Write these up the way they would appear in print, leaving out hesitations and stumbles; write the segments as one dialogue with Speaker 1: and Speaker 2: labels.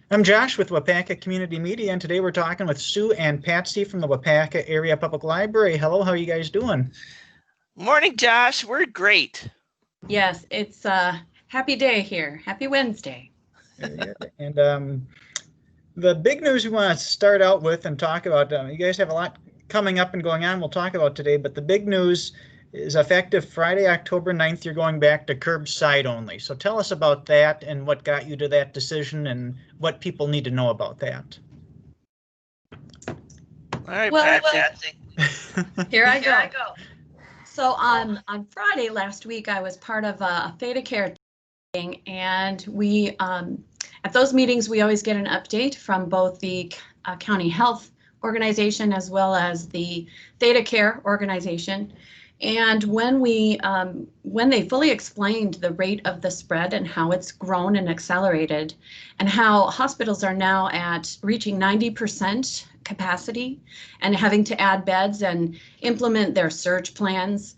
Speaker 1: I'm Josh with Waupaca Community Media, and today we're talking with Sue and Patsy from the Waupaca Area Public Library. Hello, how are you guys doing?
Speaker 2: Morning, Josh. We're great.
Speaker 3: Yes, it's a happy day here. Happy Wednesday.
Speaker 1: Very good. And the big news we want to start out with and talk about, you guys have a lot coming up and going on we'll talk about today, but the big news is effective Friday, October 9th, you're going back to curbside only. So tell us about that and what got you to that decision and what people need to know about that.
Speaker 2: All right,
Speaker 3: Well,
Speaker 2: Patsy.
Speaker 3: Here I go. So on Friday last week, I was part of a Theta Care meeting, and we at those meetings we always get an update from both the county health organization as well as the Theta Care organization. And when they fully explained the rate of the spread and how it's grown and accelerated, and how hospitals are now at reaching 90% capacity and having to add beds and implement their surge plans,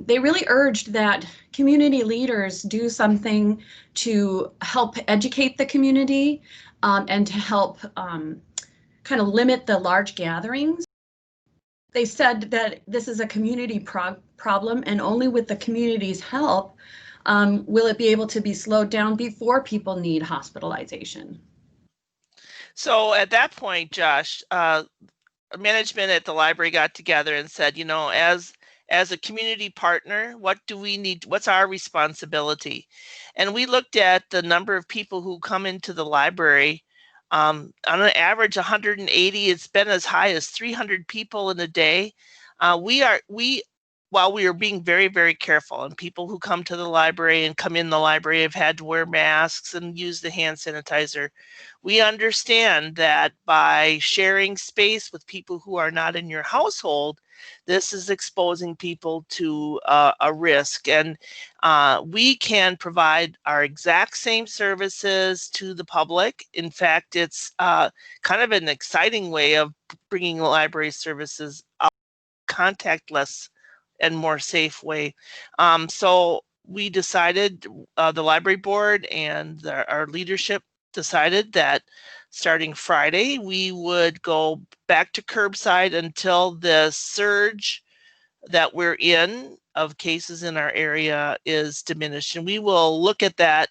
Speaker 3: they really urged that community leaders do something to help educate the community and to help kind of limit the large gatherings. They said that this is a community problem, and only with the community's help will it be able to be slowed down before people need hospitalization.
Speaker 2: So at that point, Josh, management at the library got together and said, you know, as a community partner, what do we need? What's our responsibility? And we looked at the number of people who come into the library. On an average 180, it's been as high as 300 people in a day. While we are being very, very careful, and people who come to the library and come in the library have had to wear masks and use the hand sanitizer, we understand that by sharing space with people who are not in your household, this is exposing people to a risk. And we can provide our exact same services to the public. In fact, it's kind of an exciting way of bringing library services up, contactless and more safe way. So we decided, the library board and our leadership decided that starting Friday, we would go back to curbside until the surge that we're in of cases in our area is diminished. And we will look at that,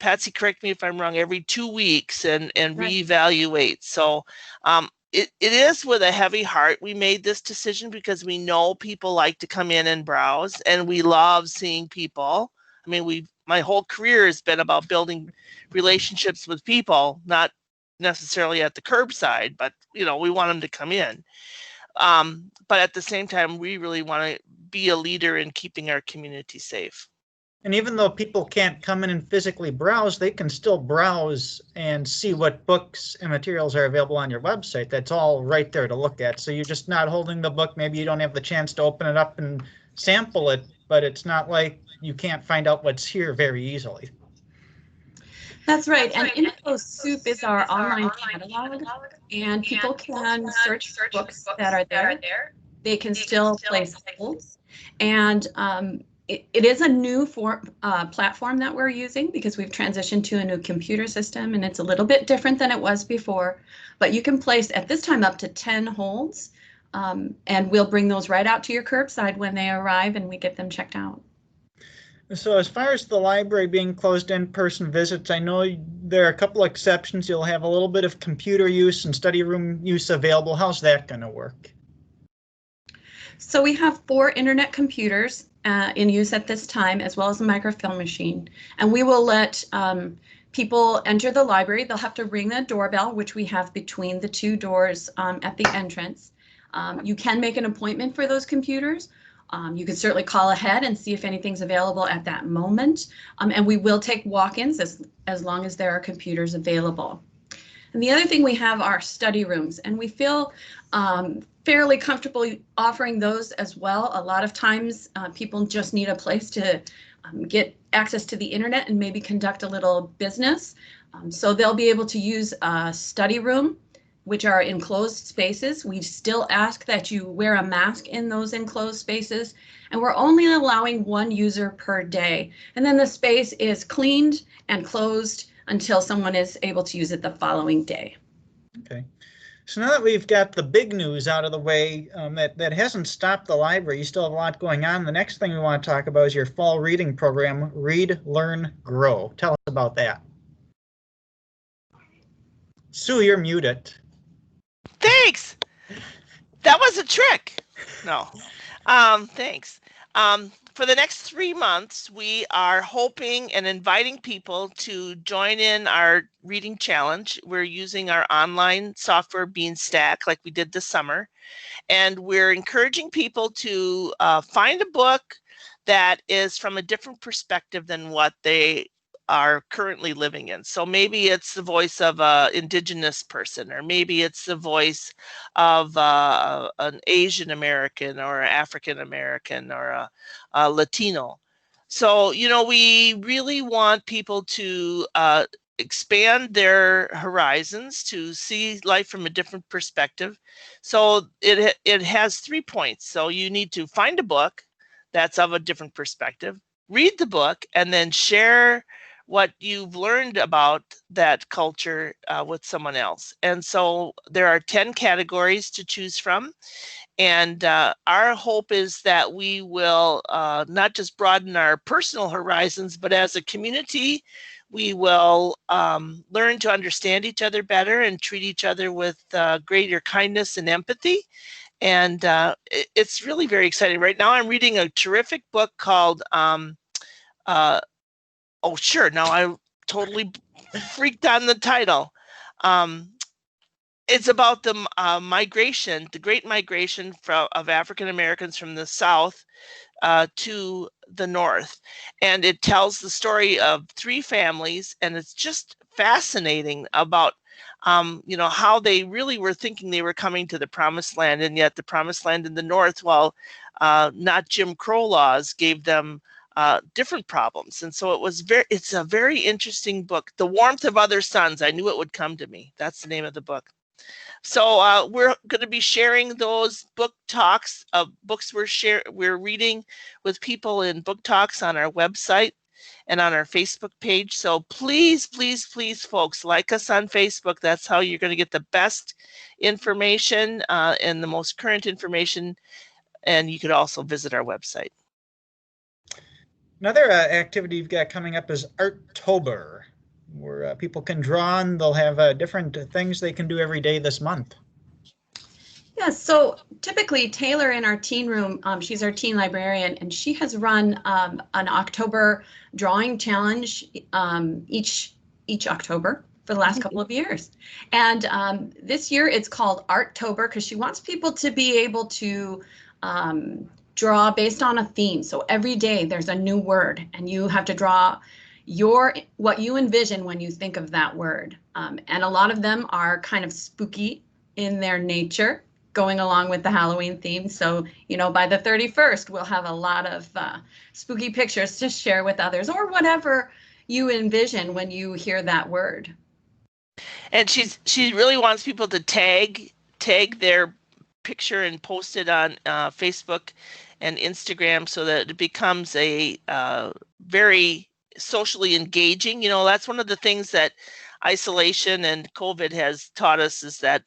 Speaker 2: Patsy, correct me if I'm wrong, every 2 weeks and reevaluate. So it is with a heavy heart we made this decision, because we know people like to come in and browse, and we love seeing people. I mean, my whole career has been about building relationships with people, not necessarily at the curbside, but you know, we want them to come in. But at the same time, we really want to be a leader in keeping our community safe.
Speaker 1: And even though people can't come in and physically browse, they can still browse and see what books and materials are available on your website. That's all right there to look at. So you're just not holding the book. Maybe you don't have the chance to open it up and sample it, but it's not like you can't find out what's here very easily.
Speaker 3: That's right. And Info Soup is our online catalog, and people can search for books that are there. They can still place holds, and it is a new platform that we're using, because we've transitioned to a new computer system, and it's a little bit different than it was before. But you can place at this time up to 10 holds, and we'll bring those right out to your curbside when they arrive, and we get them checked out.
Speaker 1: So as far as the library being closed in-person visits, I know there are a couple of exceptions. You'll have a little bit of computer use and study room use available. How's that going to work?
Speaker 3: So we have 4 internet computers in use at this time, as well as a microfilm machine. And we will let people enter the library. They'll have to ring the doorbell, which we have between the 2 doors at the entrance. You can make an appointment for those computers. You can certainly call ahead and see if anything's available at that moment. And we will take walk-ins as long as there are computers available. And the other thing we have are study rooms, and we feel fairly comfortable offering those as well. A lot of times people just need a place to get access to the internet and maybe conduct a little business. So they'll be able to use a study room, which are enclosed spaces. We still ask that you wear a mask in those enclosed spaces, and we're only allowing 1 user per day. And then the space is cleaned and closed until someone is able to use it the following day.
Speaker 1: Okay. So now that we've got the big news out of the way, that hasn't stopped the library. You still have a lot going on. The next thing we want to talk about is your fall reading program, Read, Learn, Grow. Tell us about that. Sue, you're muted.
Speaker 2: Thanks. That was a trick. No. Thanks. For the next 3 months, we are hoping and inviting people to join in our reading challenge. We're using our online software Beanstack like we did this summer. And we're encouraging people to find a book that is from a different perspective than what they are currently living in. So maybe it's the voice of an indigenous person, or maybe it's the voice of an Asian American or African American or a Latino. So, you know, we really want people to expand their horizons, to see life from a different perspective. So it has 3 points. So you need to find a book that's of a different perspective, read the book, and then share what you've learned about that culture with someone else. And so there are 10 categories to choose from. And our hope is that we will not just broaden our personal horizons, but as a community, we will learn to understand each other better and treat each other with greater kindness and empathy. And it's really very exciting. Right now I'm reading a terrific book called oh, sure. Now I totally freaked on the title. It's about the migration, the great migration of African Americans from the South to the North. And it tells the story of 3 families. And it's just fascinating about, you know, how they really were thinking they were coming to the promised land. And yet the promised land in the North, while not Jim Crow laws, gave them different problems. And so it's a very interesting book. The Warmth of Other Suns. I knew it would come to me. That's the name of the book. So we're going to be sharing those book talks of books we're reading with people in book talks on our website and on our Facebook page. So please, please, please, folks, like us on Facebook. That's how you're going to get the best information and the most current information. And you could also visit our website.
Speaker 1: Another activity you've got coming up is Artober, where people can draw, and they'll have different things they can do every day this month.
Speaker 3: Yeah, so typically Taylor in our teen room, she's our teen librarian, and she has run an October drawing challenge each October for the last couple of years. And this year it's called Artober because she wants people to be able to draw based on a theme. So every day there's a new word, and you have to draw what you envision when you think of that word. And a lot of them are kind of spooky in their nature, going along with the Halloween theme. So, you know, by the 31st, we'll have a lot of spooky pictures to share with others, or whatever you envision when you hear that word.
Speaker 2: And she really wants people to tag their picture and post it on Facebook and Instagram so that it becomes a very socially engaging. You know, that's one of the things that isolation and COVID has taught us, is that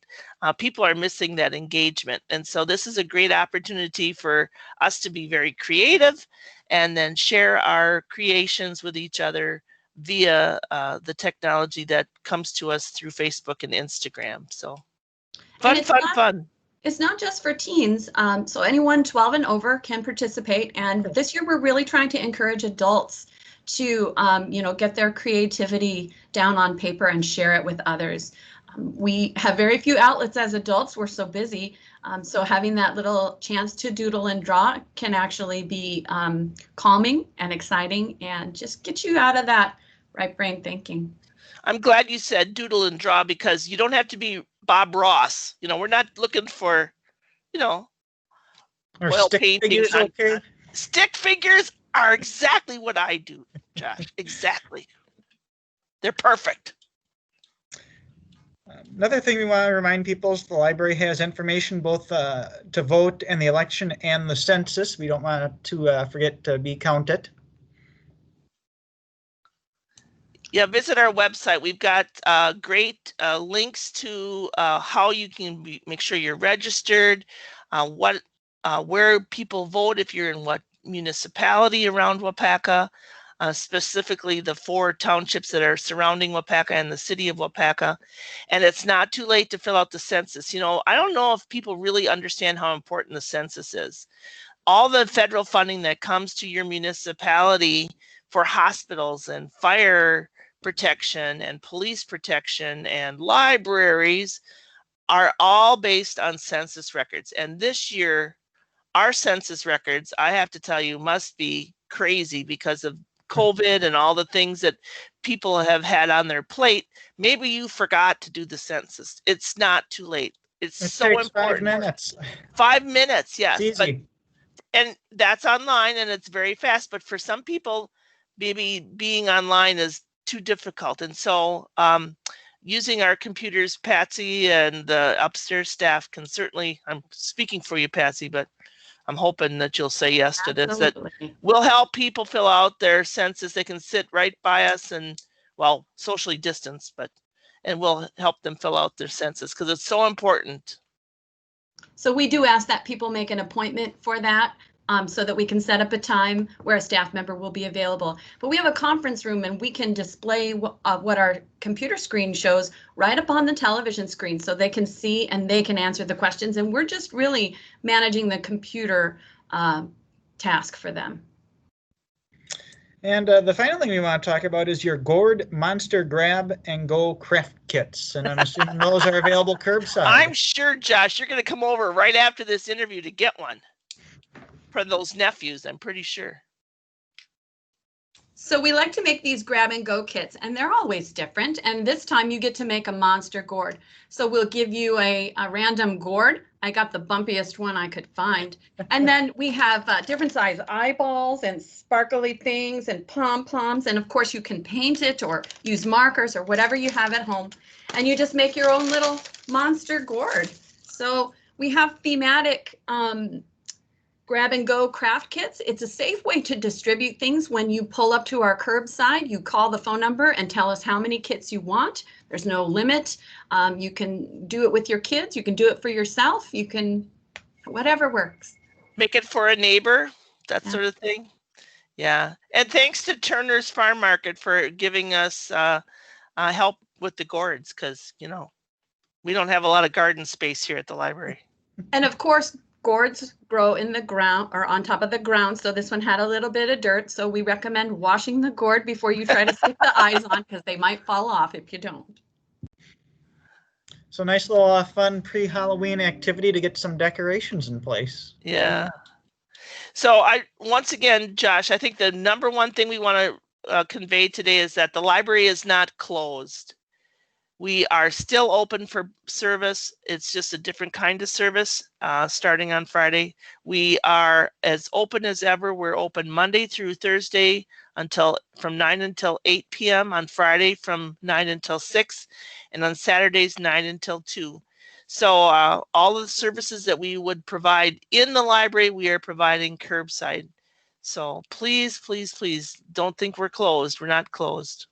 Speaker 2: people are missing that engagement. And so this is a great opportunity for us to be very creative and then share our creations with each other via the technology that comes to us through Facebook and Instagram. So fun.
Speaker 3: It's not just for teens. So anyone 12 and over can participate. And this year we're really trying to encourage adults to, you know, get their creativity down on paper and share it with others. We have very few outlets as adults. We're so busy. So having that little chance to doodle and draw can actually be calming and exciting and just get you out of that right brain thinking.
Speaker 2: I'm glad you said doodle and draw, because you don't have to be Bob Ross. You know, we're not looking for, you know,
Speaker 1: Or
Speaker 2: oil
Speaker 1: stick
Speaker 2: paintings.
Speaker 1: figures, okay?
Speaker 2: Stick figures are exactly what I do, Josh. Exactly. They're perfect.
Speaker 1: Another thing we want to remind people is the library has information both to vote in the election and the census. We don't want to forget to be counted.
Speaker 2: Yeah, visit our website. We've got great links to how you can make sure you're registered, where people vote if you're in what municipality around Waupaca, specifically the 4 townships that are surrounding Waupaca and the city of Waupaca. And it's not too late to fill out the census. You know, I don't know if people really understand how important the census is. All the federal funding that comes to your municipality for hospitals and fire protection and police protection and libraries are all based on census records. And this year, our census records, I have to tell you, must be crazy because of COVID and all the things that people have had on their plate. Maybe you forgot to do the census. It's not too late. It so
Speaker 1: takes
Speaker 2: important.
Speaker 1: 5 minutes.
Speaker 2: 5 minutes, yes.
Speaker 1: It's easy.
Speaker 2: And that's online and it's very fast. But for some people, maybe being online is too difficult. And so using our computers, Patsy and the upstairs staff can certainly, I'm speaking for you, Patsy, but I'm hoping that you'll say yes to this, that will help people fill out their census. They can sit right by us and, well, socially distanced, and we'll help them fill out their census because it's so important.
Speaker 3: So we do ask that people make an appointment for that so that we can set up a time where a staff member will be available. But we have a conference room and we can display what our computer screen shows right up on the television screen so they can see and they can answer the questions. And we're just really managing the computer task for them.
Speaker 1: And the final thing we want to talk about is your gourd monster grab and go craft kits. And I'm assuming those are available curbside.
Speaker 2: I'm sure, Josh, you're going to come over right after this interview to get one for those nephews, I'm pretty sure.
Speaker 3: So we like to make these grab and go kits and they're always different. And this time you get to make a monster gourd. So we'll give you a random gourd. I got the bumpiest one I could find. And then we have different size eyeballs and sparkly things and pom-poms. And of course you can paint it or use markers or whatever you have at home. And you just make your own little monster gourd. So we have thematic grab and go craft kits. It's a safe way to distribute things. When you pull up to our curbside, you call the phone number and tell us how many kits you want. There's no limit. You can do it with your kids. You can do it for yourself. You can, whatever works.
Speaker 2: Make it for a neighbor, that sort of thing. Yeah. And thanks to Turner's Farm Market for giving us help with the gourds because, you know, we don't have a lot of garden space here at the library. And
Speaker 3: of course, gourds grow in the ground or on top of the ground. So this one had a little bit of dirt. So we recommend washing the gourd before you try to stick the eyes on because they might fall off if you don't.
Speaker 1: So nice little fun pre-Halloween activity to get some decorations in place.
Speaker 2: Yeah. So once again, Josh, I think the number one thing we want to convey today is that the library is not closed. We are still open for service. It's just a different kind of service starting on Friday. We are as open as ever. We're open Monday through Thursday from 9 until 8 p.m. on Friday from 9 until 6 and on Saturdays 9 until 2. So all of the services that we would provide in the library, we are providing curbside. So please, please, please don't think we're closed. We're not closed.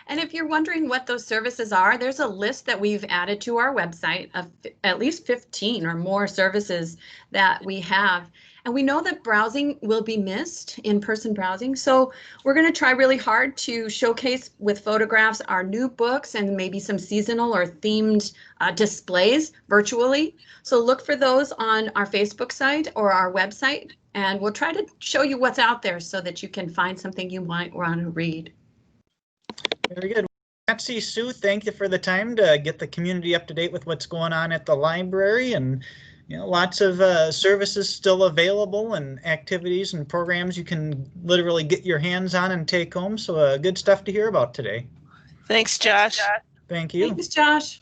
Speaker 3: And if you're wondering what those services are, there's a list that we've added to our website of at least 15 or more services that we have. And we know that browsing will be missed, in-person browsing. So we're going to try really hard to showcase with photographs our new books and maybe some seasonal or themed displays virtually. So look for those on our Facebook site or our website, and we'll try to show you what's out there so that you can find something you might want to read.
Speaker 1: Very good. Patsy, Sue, thank you for the time to get the community up to date with what's going on at the library, and lots of services still available and activities and programs you can literally get your hands on and take home. So good stuff to hear about today.
Speaker 2: Thanks, Josh.
Speaker 1: Thank you.
Speaker 3: Thanks, Josh.